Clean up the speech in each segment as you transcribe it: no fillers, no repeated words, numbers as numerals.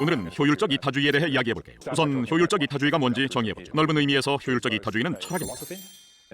오늘은 효율적 이타주의에 대해 이야기해볼게요. 우선 효율적 이타주의가 뭔지 정의해보죠. 넓은 의미에서 효율적 이타주의는 철학입니다.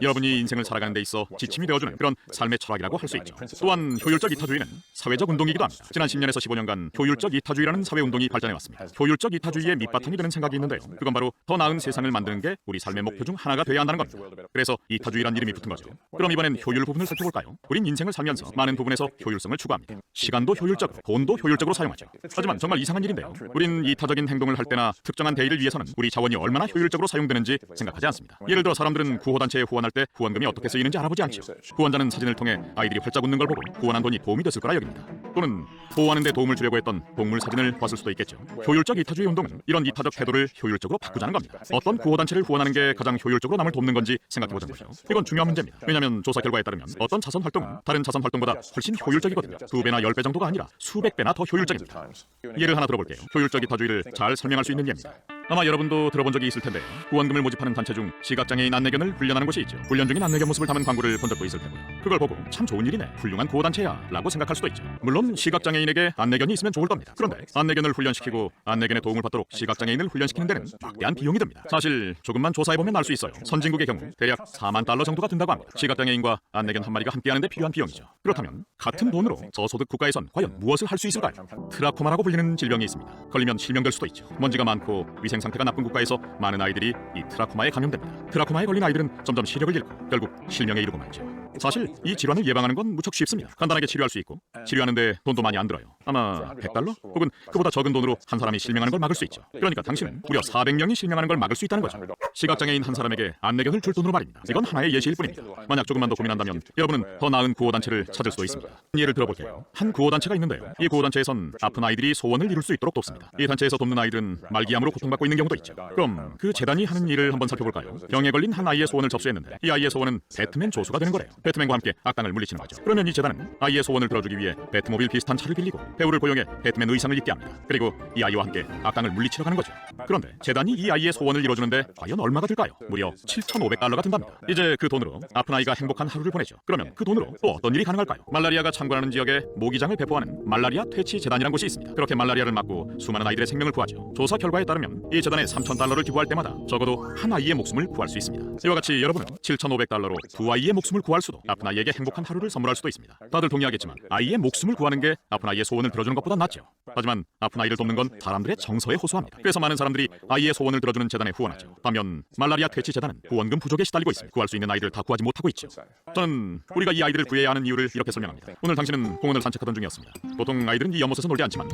여러분이 인생을 살아가는 데 있어 지침이 되어주는 그런 삶의 철학이라고 할 수 있죠. 또한 효율적 이타주의는 사회적 운동이기도 합니다. 지난 10년에서 15년간 효율적 이타주의라는 사회운동이 발전해왔습니다. 효율적 이타주의의 밑바탕이 되는 생각이 있는데요. 그건 바로 더 나은 세상을 만드는 게 우리 삶의 목표 중 하나가 돼야 한다는 겁니다. 그래서 이타주의란 이름이 붙은 거죠. 그럼 이번엔 효율 부분을 살펴볼까요? 우린 인생을 살면서 많은 부분에서 효율성을 추구합니다. 시간도 효율적으로, 돈도 효율적으로 사용하죠. 하지만 정말 이상한 일인데요. 우린 이타적인 행동을 할 때나 특정한 대의를 위해서는 우리 자원이 얼마나 효율적으로 사용되는지 생각하지 않습니다. 예를 들어 사람들은 구호단체에 후원할 때 후원금이 어떻게 쓰이는지 알아보지 않죠. 후원자는 사진을 통해 아이들이 활짝 웃는 걸 보고 후원한 돈이 도움이 됐을 거라 여깁니다. 또는 보호하는 데 도움을 주려고 했던 동물 사진을 봤을 수도 있겠죠. 효율적 이타주의 운동은 이런 이타적 태도를 효율적으로 바꾸자는 겁니다. 어떤 구호단체를 후원하는 게 가장 효율적으로 남을 돕는 건지 생각해보자는 거죠. 이건 중요한 문제입니다. 왜냐하면 조사 결과에 따르면 어떤 자선 활동은 다른 자선 활동보다 훨씬 효율적이거든요. 2배나 10배 정도가 아니라 수백 배나 더 효율적입니다. 예를 하나 들어볼게요. 효율적 이타주의를 잘 설명할 수 있는 예입니다. 아마 여러분도 들어본 적이 있을 텐데요. 후원금을 모집하는 단체 중 시각장애인 안내견을 훈련하는 곳이 있죠. 훈련 중인 안내견 모습을 담은 광고를 본 적도 있을 테고요. 그걸 보고 참 좋은 일이네, 훌륭한 구호단체야 라고 생각할 수도 있죠. 물론 시각장애인에게 안내견이 있으면 좋을 겁니다. 그런데 안내견을 훈련시키고 안내견의 도움을 받도록 시각장애인을 훈련시키는 데는 막대한 비용이 듭니다. 사실 조금만 조사해보면 알 수 있어요. 선진국의 경우 대략 4만 달러 정도가 든다고 합니다. 시각장애인과 안내견 한 마리가 함께하는 데 필요한 비용이죠. 그렇다면 같은 돈으로 저소득 국가에선 과연 무엇을 할 수 있을까요? 트라코마라고 불리는 질병이 있습니다. 걸리면 실명될 수도 있죠. 먼지가 많고 위생 상태가 나쁜 국가에서 많은 아이들이 이 트라코마에 감염됩니다. 트라코마에 걸린 아이들은 점점 시력을 잃고 결국 실명에 이르고 말죠. 사실 이 질환을 예방하는 건 무척 쉽습니다. 간단하게 치료할 수 있고 치료하는데 돈도 많이 안 들어요. 아마 100달러? 혹은 그보다 적은 돈으로 한 사람이 실명하는 걸 막을 수 있죠. 그러니까 당신은 무려 400명이 실명하는 걸 막을 수 있다는 거죠. 시각장애인 한 사람에게 안내견을 줄 돈으로 말입니다. 이건 하나의 예시일 뿐입니다. 만약 조금만 더 고민한다면 여러분은 더 나은 구호단체를 찾을 수도 있습니다. 예를 들어볼게요. 한 구호단체가 있는데요. 이 구호단체에선 아픈 아이들이 소원을 이룰 수 있도록 돕습니다. 이 단체에서 돕는 아이들은 말기암으로 고통받고 있는 경우도 있죠. 그럼 그 재단이 하는 일을 한번 살펴볼까요? 병에 걸린 한 아이의 소원을 접수했는데 이 아이의 소원은 배트맨 조수가 되는 거래요. 배트맨과 함께 악당을 물리치는 거죠. 그러면 이 재단은 아이의 소원을 들어주기 위해 배트모빌 비슷한 차를 빌리고 배우를 고용해 배트맨 의상을 입게 합니다. 그리고 이 아이와 함께 악당을 물리치러 가는 거죠. 그런데 재단이 이 아이의 소원을 이뤄주는데 과연 얼마가 들까요? 무려 7,500달러가 든답니다. 이제 그 돈으로 아픈 아이가 행복한 하루를 보내죠. 그러면 그 돈으로 또 어떤 일이 가능할까요? 말라리아가 창궐하는 지역에 모기장을 배포하는 말라리아 퇴치 재단이라는 곳이 있습니다. 그렇게 말라리아를 막고 수많은 아이들의 생명을 구하죠. 조사 결과에 따르면 이 재단에 3,000달러를 기부할 때마다 적어도 한 아이의 목숨을 구할 수 있습니다. 이와 같이 여러분은 7,500달러로 두 아이의 목숨을 구할 수도 아픈 아이에게 행복한 하루를 선물할 수도 있습니다. 다들 동의하겠지만 아이의 목숨을 구하는 게 아픈 아이의 소원을 들어주는 것보다 낫죠. 하지만 아픈 아이를 돕는 건 사람들의 정서에 호소합니다. 그래서 많은 사람들이 아이의 소원을 들어주는 재단에 후원하죠. 반면 말라리아 퇴치 재단은 후원금 부족에 시달리고 있습니다. 구할 수 있는 아이를 다 구하지 못하고 있죠. 저는 우리가 이 아이들을 구해야 하는 이유를 이렇게 설명합니다. 오늘 당신은 공원을 산책하던 중이었습니다. 보통 아이들은 이 연못에서 놀지 않지만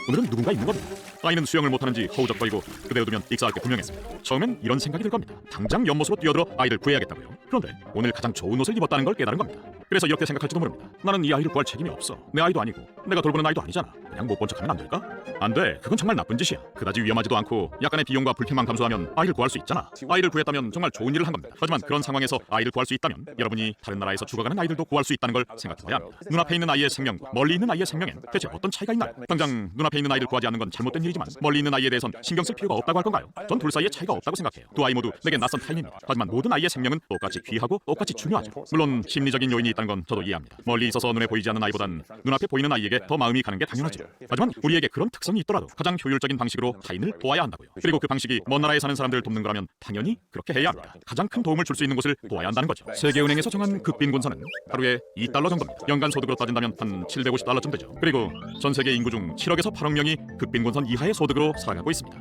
오늘은 누군가 있는 겁니다. 아이는 수영을 못하는지 허우적거리고 그대로 두면 익사할 게 분명했습니다. 처음엔 이런 생각이 들 겁니다. 당장 연못으로 뛰어들어 아이를 구해야겠다고요. 그런데 오늘 가장 좋은 옷을 입었다는 걸 깨달은 겁니다. 그래서 이렇게 생각할지도 모릅니다. 나는 이 아이를 구할 책임이 없어. 내 아이도 아니고 내가 돌보는 아이도 아니잖아. 그냥 못 본 척하면 안 될까? 안 돼. 그건 정말 나쁜 짓이야. 그다지 위험하지도 않고 약간의 비용과 불편만 감수하면 아이를 구할 수 있잖아. 아이를 구했다면 정말 좋은 일을 한 겁니다. 하지만 그런 상황에서 아이를 구할 수 있다면 여러분이 다른 나라에서 죽어가는 아이들도 구할 수 있다는 걸 생각해봐야 합니다. 눈앞에 있는 아이의 생명과 멀리 있는 아이의 생명엔 대체 어떤 차이가 있나요? 당장 눈앞에 있는 아이를 구하지 않는 건 잘못된 일이지만 멀리 있는 아이에 대해선 신경 쓸 필요가 없다고 할 건가요? 전 둘 사이에 차이가 없다고 생각해요. 두 아이 모두 내게 낯선 타인입니다. 하지만 모든 아이의 생명은 똑같이 귀하고 똑같이 중요하죠. 물론 심리적인 요인이 있다는 건 저도 이해합니다. 멀리 있어서 눈에 보이지 않는 아이보단 눈앞에 보이는 아이에게 더 마음이 가는 게 당연하죠. 하지만 우리에게 그런 특성이 있더라도 가장 효율적인 방식으로 타인을 도와야 한다고요. 그리고 그 방식이 먼 나라에 사는 사람들을 돕는 거라면 당연히 그렇게 해야 합니다. 가장 큰 도움을 줄 수 있는 곳을 도와야 한다는 거죠. 세계은행에서 정한 극빈곤선은 하루에 2달러 정도입니다. 연간 소득으로 따진다면 한 750달러쯤 되죠. 그리고 전 세계 인구 중 7억에서 8억 명이 극빈곤선 이하의 소득으로 살아가고 있습니다.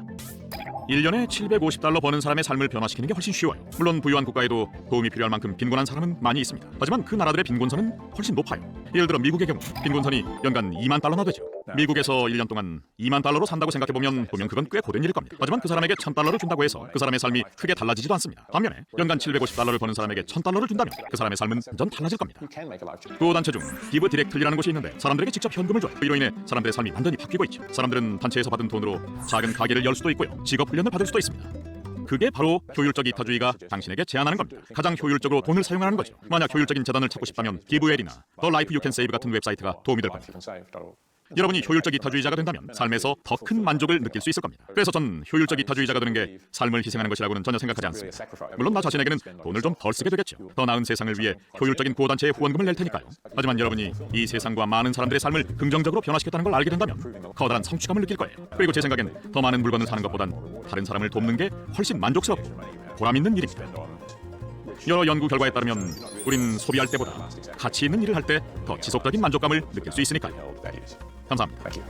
1년에 750달러 버는 사람의 삶을 변화시키는 게 훨씬 쉬워요. 물론 부유한 국가에도 도움이 필요할 만큼 빈곤한 사람은 많이 있습니다. 하지만 그 나라들의 빈곤선은 훨씬 높아요. 예를 들어 미국의 경우 빈곤선이 연간 2만 달러나 되죠. 미국에서 1년 동안 2만 달러로 산다고 생각해보면 그건 꽤 고된 일일 겁니다. 하지만 그 사람에게 1,000달러를 준다고 해서 그 사람의 삶이 크게 달라지지도 않습니다. 반면에 연간 750달러를 버는 사람에게 1,000달러를 준다면 그 사람의 삶은 완전 달라질 겁니다. 구호단체 중 기브 디렉틀이라는 곳이 있는데 사람들에게 직접 현금을 줘요. 이로 인해 사람들의 삶이 완전히 바뀌고 있죠. 사람들은 단체에서 받은 돈으로 작은 가게를 열 수도 있고요. 직업 훈련을 받을 수도 있습니다. 그게 바로 효율적 이타주의가 당신에게 제안하는 겁니다. 가장 효율적으로 돈을 사용하는 거죠. 만약 효율적인 재단을 찾고 싶다면 기브웰이나 더 라이프 유 캔 세이브 같은 웹사이트가 도움이 될 겁니다. 여러분이 효율적 이타주의자가 된다면 삶에서 더 큰 만족을 느낄 수 있을 겁니다. 그래서 전 효율적 이타주의자가 되는 게 삶을 희생하는 것이라고는 전혀 생각하지 않습니다. 물론 나 자신에게는 돈을 좀 덜 쓰게 되겠죠. 더 나은 세상을 위해 효율적인 구호단체에 후원금을 낼 테니까요. 하지만 여러분이 이 세상과 많은 사람들의 삶을 긍정적으로 변화시켰다는 걸 알게 된다면 커다란 성취감을 느낄 거예요. 그리고 제 생각엔 더 많은 물건을 사는 것보단 다른 사람을 돕는 게 훨씬 만족스럽고 보람 있는 일입니다. 여러 연구 결과에 따르면 우린 소비할 때보다 가치 있는 일을 할 때 더 지속적인 만족감을 느낄 수 있으니까요. 감사합니다.